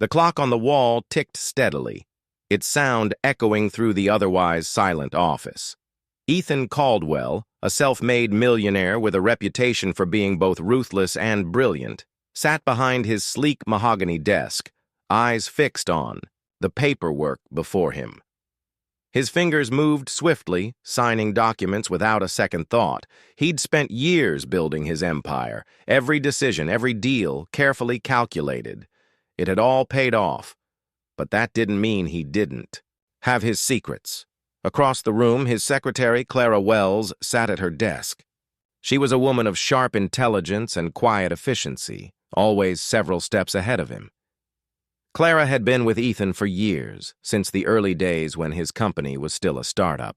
The clock on the wall ticked steadily, its sound echoing through the otherwise silent office. Ethan Caldwell, a self-made millionaire with a reputation for being both ruthless and brilliant, sat behind his sleek mahogany desk, eyes fixed on the paperwork before him. His fingers moved swiftly, signing documents without a second thought. He'd spent years building his empire, every decision, every deal, carefully calculated. It had all paid off, but that didn't mean he didn't have his secrets. Across the room, his secretary, Clara Wells, sat at her desk. She was a woman of sharp intelligence and quiet efficiency, always several steps ahead of him. Clara had been with Ethan for years, since the early days when his company was still a startup.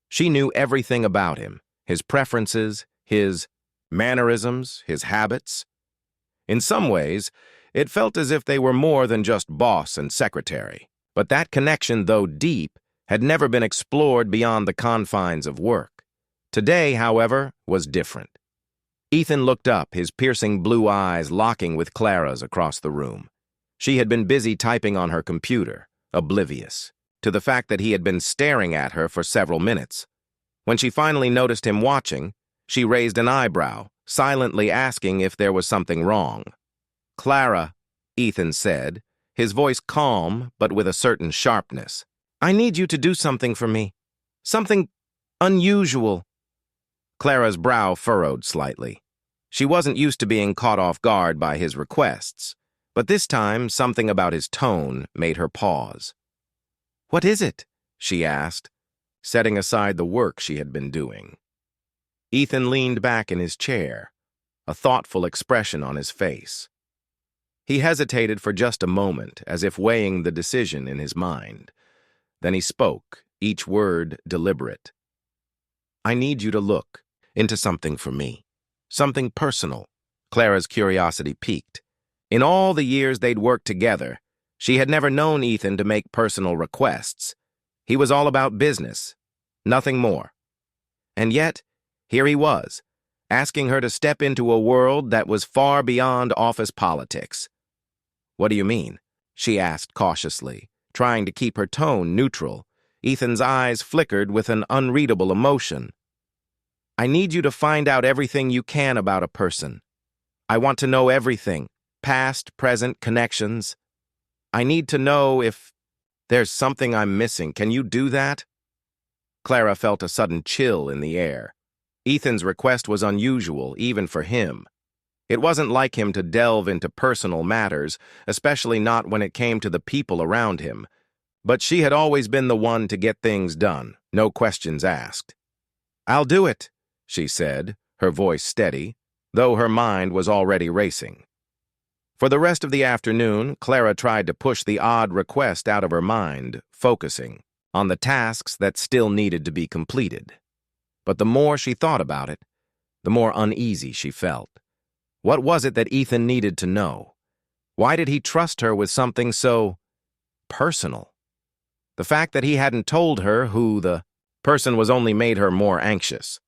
She knew everything about him, his preferences, his mannerisms, his habits. In some ways, it felt as if they were more than just boss and secretary. But that connection, though deep, had never been explored beyond the confines of work. Today, however, was different. Ethan looked up, his piercing blue eyes locking with Clara's across the room. She had been busy typing on her computer, oblivious to the fact that he had been staring at her for several minutes. When she finally noticed him watching, she raised an eyebrow, silently asking if there was something wrong. "Clara," Ethan said, his voice calm but with a certain sharpness. "I need you to do something for me. Something unusual." Clara's brow furrowed slightly. She wasn't used to being caught off guard by his requests, but this time something about his tone made her pause. "What is it?" she asked, setting aside the work she had been doing. Ethan leaned back in his chair, a thoughtful expression on his face. He hesitated for just a moment, as if weighing the decision in his mind. Then he spoke, each word deliberate. "I need you to look into something for me. Something personal." Clara's curiosity piqued. In all the years they'd worked together, she had never known Ethan to make personal requests. He was all about business, nothing more. And yet, here he was, asking her to step into a world that was far beyond office politics. "What do you mean?" she asked cautiously, trying to keep her tone neutral. Ethan's eyes flickered with an unreadable emotion. "I need you to find out everything you can about a person. I want to know everything, past, present, connections. I need to know if there's something I'm missing. Can you do that?" Clara felt a sudden chill in the air. Ethan's request was unusual, even for him. It wasn't like him to delve into personal matters, especially not when it came to the people around him. But she had always been the one to get things done, no questions asked. "I'll do it," she said, her voice steady, though her mind was already racing. For the rest of the afternoon, Clara tried to push the odd request out of her mind, focusing on the tasks that still needed to be completed. But the more she thought about it, the more uneasy she felt. What was it that Ethan needed to know? Why did he trust her with something so personal? The fact that he hadn't told her who the person was only made her more anxious.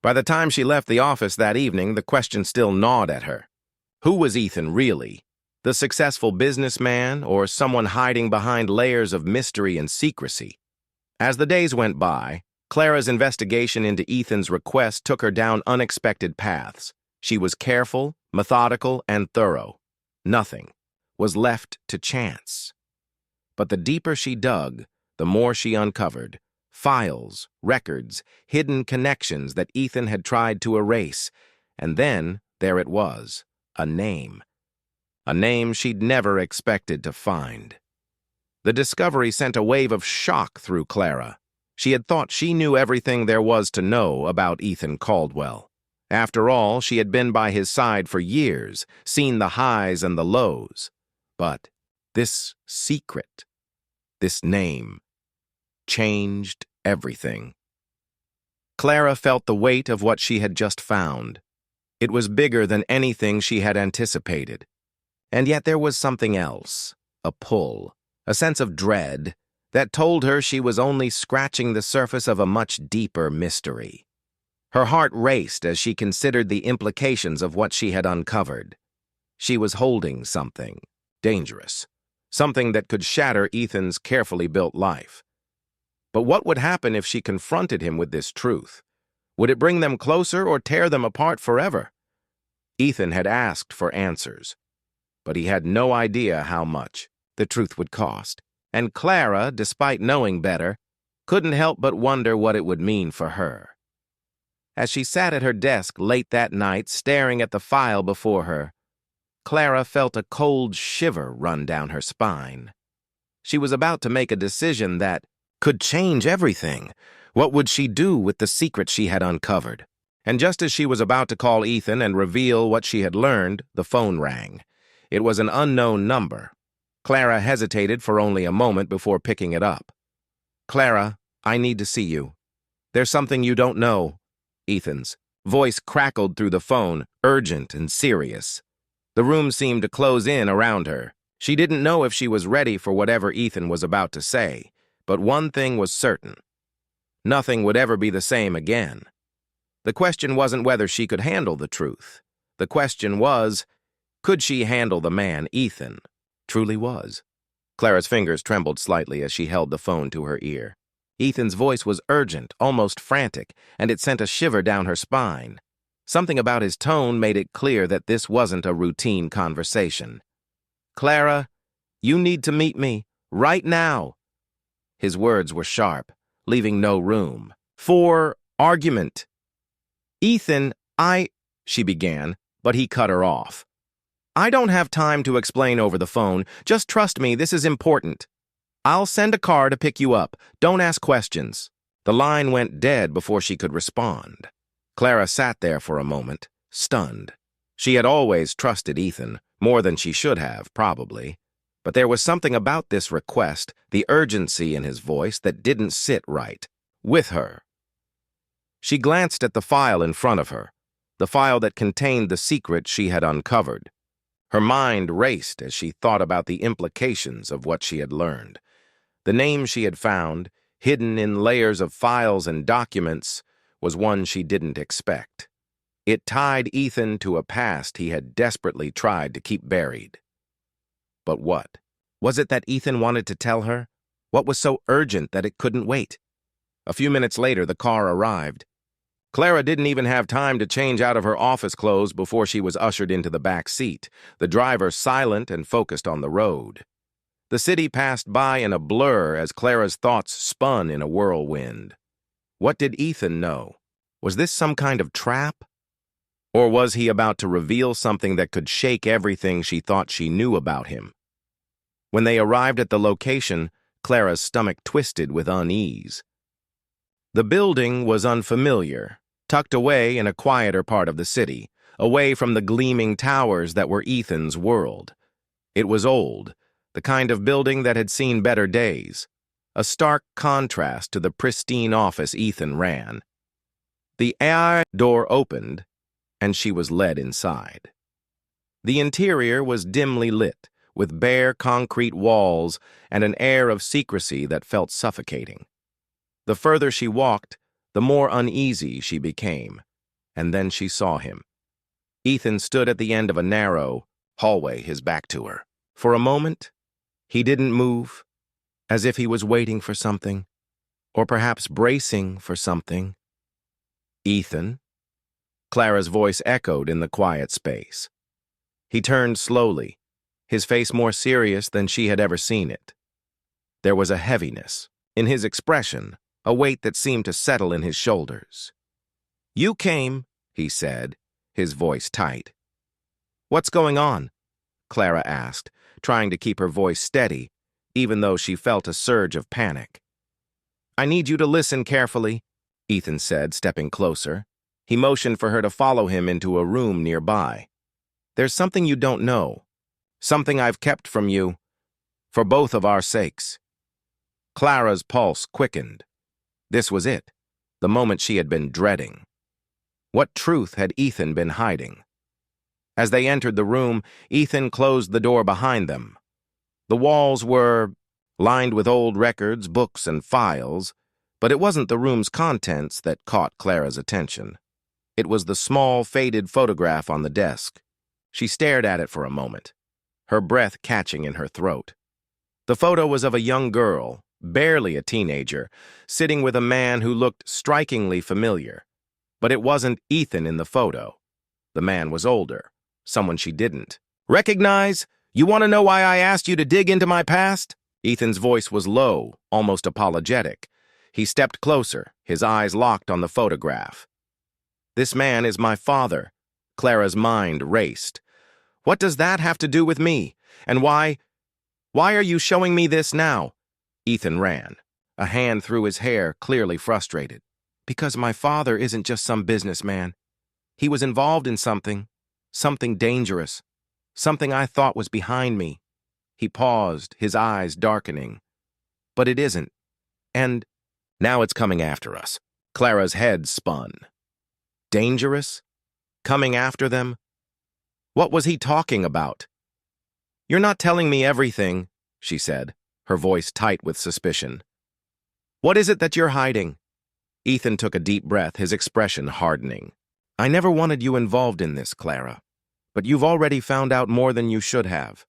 By the time she left the office that evening, the question still gnawed at her. Who was Ethan really? The successful businessman, or someone hiding behind layers of mystery and secrecy? As the days went by, Clara's investigation into Ethan's request took her down unexpected paths. She was careful, methodical, and thorough. Nothing was left to chance. But the deeper she dug, the more she uncovered. Files, records, hidden connections that Ethan had tried to erase. And then, there it was, a name. A name she'd never expected to find. The discovery sent a wave of shock through Clara. She had thought she knew everything there was to know about Ethan Caldwell. After all, she had been by his side for years, seen the highs and the lows. But this secret, this name, changed everything. Clara felt the weight of what she had just found. It was bigger than anything she had anticipated. And yet there was something else, a pull, a sense of dread, that told her she was only scratching the surface of a much deeper mystery. Her heart raced as she considered the implications of what she had uncovered. She was holding something dangerous, something that could shatter Ethan's carefully built life. But what would happen if she confronted him with this truth? Would it bring them closer or tear them apart forever? Ethan had asked for answers, but he had no idea how much the truth would cost. And Clara, despite knowing better, couldn't help but wonder what it would mean for her. As she sat at her desk late that night, staring at the file before her, Clara felt a cold shiver run down her spine. She was about to make a decision that could change everything. What would she do with the secret she had uncovered? And just as she was about to call Ethan and reveal what she had learned, the phone rang. It was an unknown number. Clara hesitated for only a moment before picking it up. "Clara, I need to see you. There's something you don't know." Ethan's voice crackled through the phone, urgent and serious. The room seemed to close in around her. She didn't know if she was ready for whatever Ethan was about to say, but one thing was certain. Nothing would ever be the same again. The question wasn't whether she could handle the truth. The question was, could she handle the man Ethan truly was? Clara's fingers trembled slightly as she held the phone to her ear. Ethan's voice was urgent, almost frantic, and it sent a shiver down her spine. Something about his tone made it clear that this wasn't a routine conversation. "Clara, you need to meet me, right now." His words were sharp, leaving no room for argument. "Ethan, she began, but he cut her off. "I don't have time to explain over the phone. Just trust me, this is important. I'll send a car to pick you up. Don't ask questions." The line went dead before she could respond. Clara sat there for a moment, stunned. She had always trusted Ethan, more than she should have, probably. But there was something about this request, the urgency in his voice, that didn't sit right with her. She glanced at the file in front of her, the file that contained the secret she had uncovered. Her mind raced as she thought about the implications of what she had learned. The name she had found, hidden in layers of files and documents, was one she didn't expect. It tied Ethan to a past he had desperately tried to keep buried. But what? Was it that Ethan wanted to tell her? What was so urgent that it couldn't wait? A few minutes later, the car arrived. Clara didn't even have time to change out of her office clothes before she was ushered into the back seat, the driver silent and focused on the road. The city passed by in a blur as Clara's thoughts spun in a whirlwind. What did Ethan know? Was this some kind of trap? Or was he about to reveal something that could shake everything she thought she knew about him? When they arrived at the location, Clara's stomach twisted with unease. The building was unfamiliar, tucked away in a quieter part of the city, away from the gleaming towers that were Ethan's world. It was old, the kind of building that had seen better days, a stark contrast to the pristine office Ethan ran. The air door opened, and she was led inside. The interior was dimly lit, with bare concrete walls and an air of secrecy that felt suffocating. The further she walked, the more uneasy she became, and then she saw him. Ethan stood at the end of a narrow hallway, his back to her. For a moment, he didn't move, as if he was waiting for something, or perhaps bracing for something. "Ethan?" Clara's voice echoed in the quiet space. He turned slowly, his face more serious than she had ever seen it. There was a heaviness in his expression, a weight that seemed to settle in his shoulders. "You came," he said, his voice tight. "What's going on?" Clara asked, trying to keep her voice steady, even though she felt a surge of panic. "I need you to listen carefully," Ethan said, stepping closer. He motioned for her to follow him into a room nearby. "There's something you don't know, something I've kept from you, for both of our sakes." Clara's pulse quickened. This was it, the moment she had been dreading. What truth had Ethan been hiding? As they entered the room, Ethan closed the door behind them. The walls were lined with old records, books, and files, but it wasn't the room's contents that caught Clara's attention. It was the small, faded photograph on the desk. She stared at it for a moment, her breath catching in her throat. The photo was of a young girl, barely a teenager, sitting with a man who looked strikingly familiar. But it wasn't Ethan in the photo. The man was older, someone she didn't recognize. You want to know why I asked you to dig into my past? Ethan's voice was low, almost apologetic. He stepped closer, his eyes locked on the photograph. This man is my father. Clara's mind raced. What does that have to do with me? And why are you showing me this now? Ethan ran, a hand through his hair, clearly frustrated. Because my father isn't just some businessman. He was involved in something dangerous, something I thought was behind me. He paused, his eyes darkening. But it isn't. And now it's coming after us. Clara's head spun. Dangerous? Coming after them? What was he talking about? You're not telling me everything, she said, her voice tight with suspicion. What is it that you're hiding? Ethan took a deep breath, his expression hardening. I never wanted you involved in this, Clara, but you've already found out more than you should have.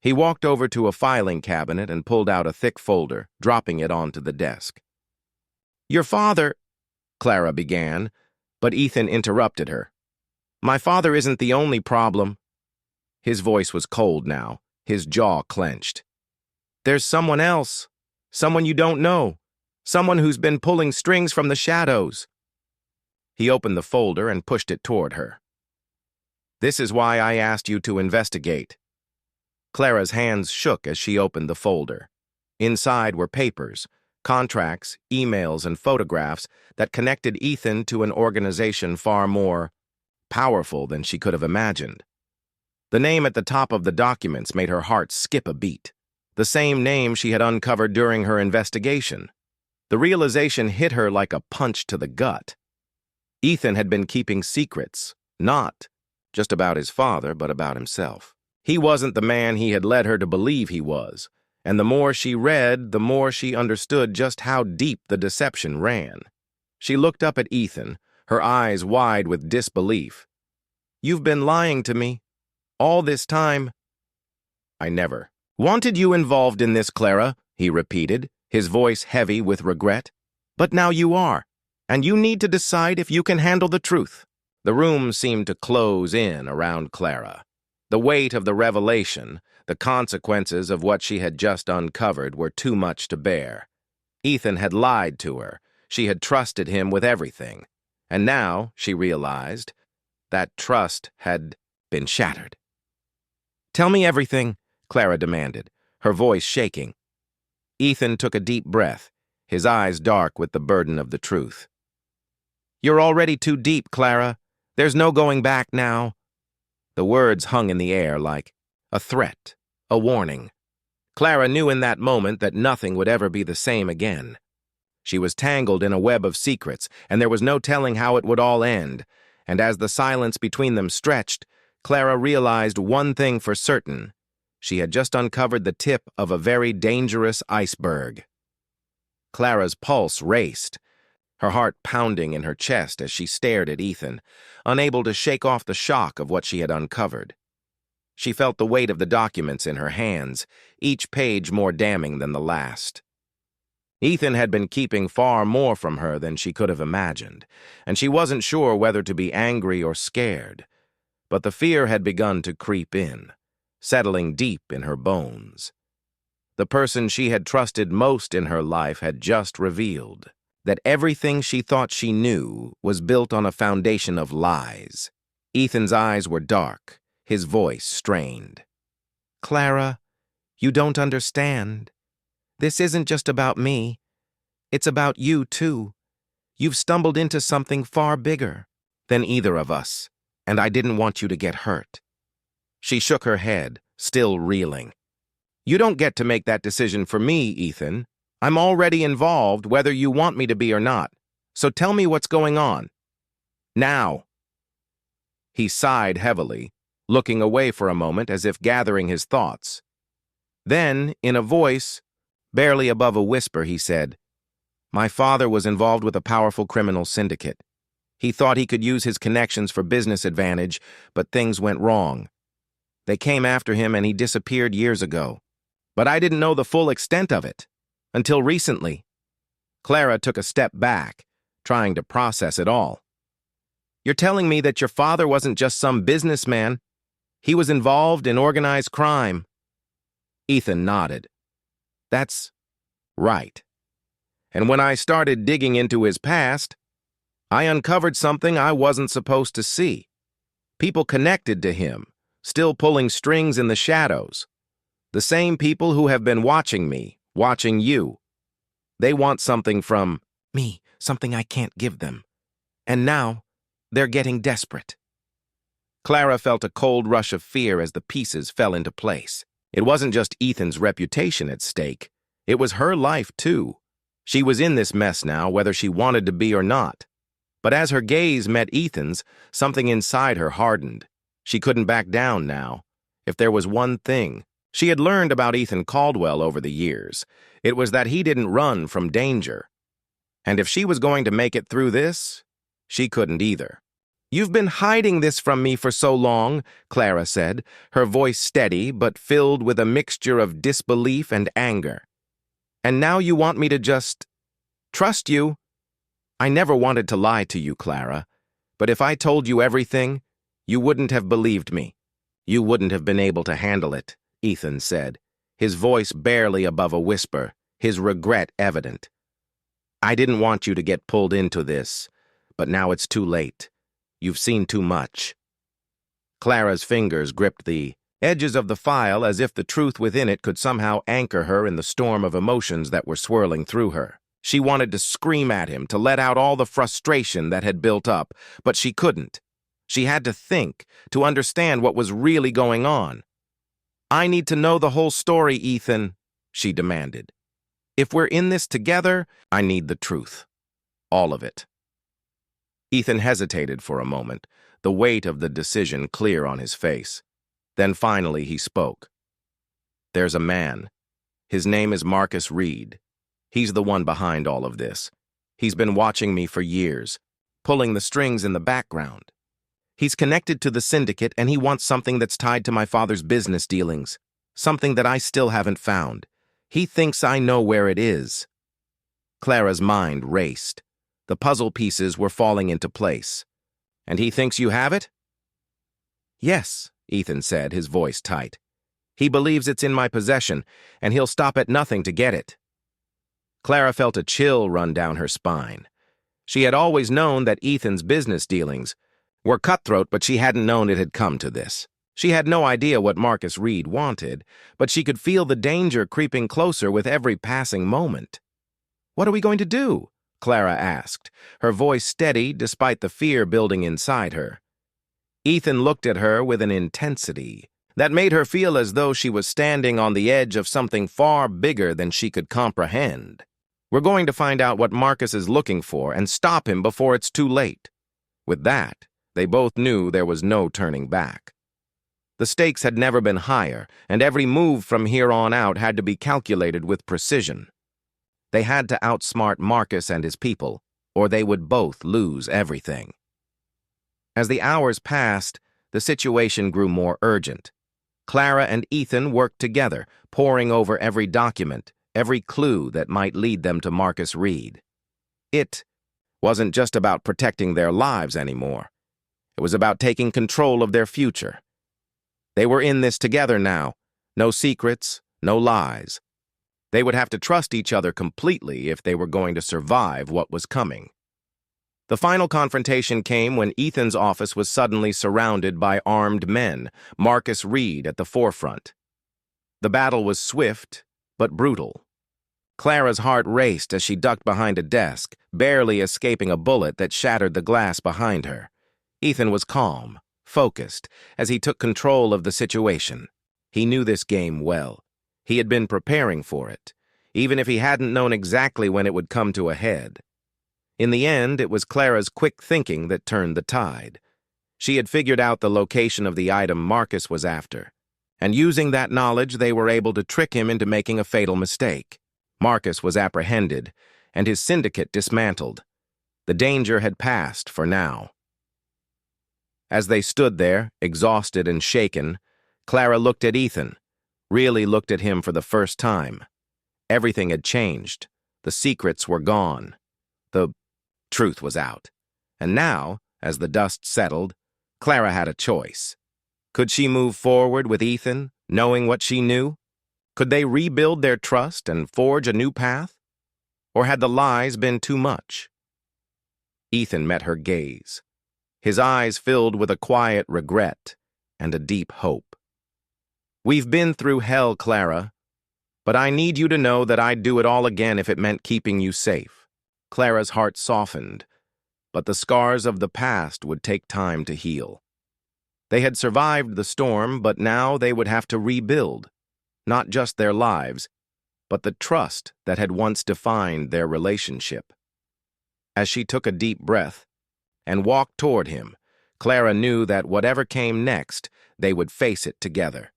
He walked over to a filing cabinet and pulled out a thick folder, dropping it onto the desk. Your father, Clara began, but Ethan interrupted her. My father isn't the only problem. His voice was cold now, his jaw clenched. There's someone else, someone you don't know, someone who's been pulling strings from the shadows. He opened the folder and pushed it toward her. This is why I asked you to investigate. Clara's hands shook as she opened the folder. Inside were papers, contracts, emails, and photographs that connected Ethan to an organization far more powerful than she could have imagined. The name at the top of the documents made her heart skip a beat. The same name she had uncovered during her investigation. The realization hit her like a punch to the gut. Ethan had been keeping secrets, not just about his father, but about himself. He wasn't the man he had led her to believe he was, and the more she read, the more she understood just how deep the deception ran. She looked up at Ethan, her eyes wide with disbelief. You've been lying to me. All this time. I never wanted you involved in this, Clara, he repeated, his voice heavy with regret. But now you are, and you need to decide if you can handle the truth. The room seemed to close in around Clara. The weight of the revelation, the consequences of what she had just uncovered were too much to bear. Ethan had lied to her. She had trusted him with everything. And now, she realized, that trust had been shattered. Tell me everything, Clara demanded, her voice shaking. Ethan took a deep breath, his eyes dark with the burden of the truth. You're already too deep, Clara. There's no going back now. The words hung in the air like a threat, a warning. Clara knew in that moment that nothing would ever be the same again. She was tangled in a web of secrets, and there was no telling how it would all end. And as the silence between them stretched, Clara realized one thing for certain. She had just uncovered the tip of a very dangerous iceberg. Clara's pulse raced, her heart pounding in her chest as she stared at Ethan, unable to shake off the shock of what she had uncovered. She felt the weight of the documents in her hands, each page more damning than the last. Ethan had been keeping far more from her than she could have imagined, and she wasn't sure whether to be angry or scared. But the fear had begun to creep in, settling deep in her bones. The person she had trusted most in her life had just revealed that everything she thought she knew was built on a foundation of lies. Ethan's eyes were dark, his voice strained. Clara, you don't understand. This isn't just about me. It's about you, too. You've stumbled into something far bigger than either of us, and I didn't want you to get hurt. She shook her head, still reeling. You don't get to make that decision for me, Ethan. I'm already involved, whether you want me to be or not. So tell me what's going on. Now. He sighed heavily, looking away for a moment as if gathering his thoughts. Then, in a voice barely above a whisper, he said, My father was involved with a powerful criminal syndicate. He thought he could use his connections for business advantage, but things went wrong. They came after him and he disappeared years ago. But I didn't know the full extent of it. Until recently. Clara took a step back, trying to process it all. You're telling me that your father wasn't just some businessman. He was involved in organized crime. Ethan nodded. That's right. And when I started digging into his past, I uncovered something I wasn't supposed to see. People connected to him, still pulling strings in the shadows. The same people who have been watching me, watching you. They want something from me, something I can't give them. And now, they're getting desperate. Clara felt a cold rush of fear as the pieces fell into place. It wasn't just Ethan's reputation at stake. It was her life, too. She was in this mess now, whether she wanted to be or not. But as her gaze met Ethan's, something inside her hardened. She couldn't back down now. If there was one thing she had learned about Ethan Caldwell over the years, it was that he didn't run from danger. And if she was going to make it through this, she couldn't either. You've been hiding this from me for so long, Clara said, her voice steady but filled with a mixture of disbelief and anger. And now you want me to just trust you? I never wanted to lie to you, Clara, but if I told you everything, you wouldn't have believed me. You wouldn't have been able to handle it, Ethan said, his voice barely above a whisper, his regret evident. I didn't want you to get pulled into this, but now it's too late. You've seen too much. Clara's fingers gripped the edges of the file as if the truth within it could somehow anchor her in the storm of emotions that were swirling through her. She wanted to scream at him, to let out all the frustration that had built up, but she couldn't. She had to think, to understand what was really going on. I need to know the whole story, Ethan, she demanded. If we're in this together, I need the truth. All of it. Ethan hesitated for a moment, the weight of the decision clear on his face. Then finally he spoke. There's a man. His name is Marcus Reed. He's the one behind all of this. He's been watching me for years, pulling the strings in the background. He's connected to the syndicate and he wants something that's tied to my father's business dealings, something that I still haven't found. He thinks I know where it is. Clara's mind raced. The puzzle pieces were falling into place. And he thinks you have it? Yes, Ethan said, his voice tight. He believes it's in my possession, and he'll stop at nothing to get it. Clara felt a chill run down her spine. She had always known that Ethan's business dealings were cutthroat, but she hadn't known it had come to this. She had no idea what Marcus Reed wanted, but she could feel the danger creeping closer with every passing moment. What are we going to do? Clara asked, her voice steady despite the fear building inside her. Ethan looked at her with an intensity that made her feel as though she was standing on the edge of something far bigger than she could comprehend. We're going to find out what Marcus is looking for and stop him before it's too late. With that, they both knew there was no turning back. The stakes had never been higher, and every move from here on out had to be calculated with precision. They had to outsmart Marcus and his people, or they would both lose everything. As the hours passed, the situation grew more urgent. Clara and Ethan worked together, poring over every document, every clue that might lead them to Marcus Reed. It wasn't just about protecting their lives anymore. It was about taking control of their future. They were in this together now. No secrets, no lies. They would have to trust each other completely if they were going to survive what was coming. The final confrontation came when Ethan's office was suddenly surrounded by armed men, Marcus Reed at the forefront. The battle was swift, but brutal. Clara's heart raced as she ducked behind a desk, barely escaping a bullet that shattered the glass behind her. Ethan was calm, focused, as he took control of the situation. He knew this game well. He had been preparing for it, even if he hadn't known exactly when it would come to a head. In the end, it was Clara's quick thinking that turned the tide. She had figured out the location of the item Marcus was after, and using that knowledge, they were able to trick him into making a fatal mistake. Marcus was apprehended, and his syndicate dismantled. The danger had passed for now. As they stood there, exhausted and shaken, Clara looked at Ethan, really looked at him for the first time. Everything had changed. The secrets were gone. The truth was out. And now, as the dust settled, Clara had a choice. Could she move forward with Ethan, knowing what she knew? Could they rebuild their trust and forge a new path? Or had the lies been too much? Ethan met her gaze. His eyes filled with a quiet regret and a deep hope. "We've been through hell, Clara, but I need you to know that I'd do it all again if it meant keeping you safe." Clara's heart softened, but the scars of the past would take time to heal. They had survived the storm, but now they would have to rebuild, not just their lives, but the trust that had once defined their relationship. As she took a deep breath and walked toward him, Clara knew that whatever came next, they would face it together.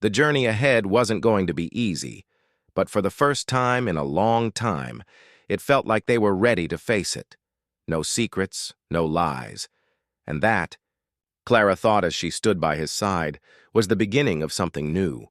The journey ahead wasn't going to be easy, but for the first time in a long time, it felt like they were ready to face it. No secrets, no lies. And that, Clara thought as she stood by his side, was the beginning of something new.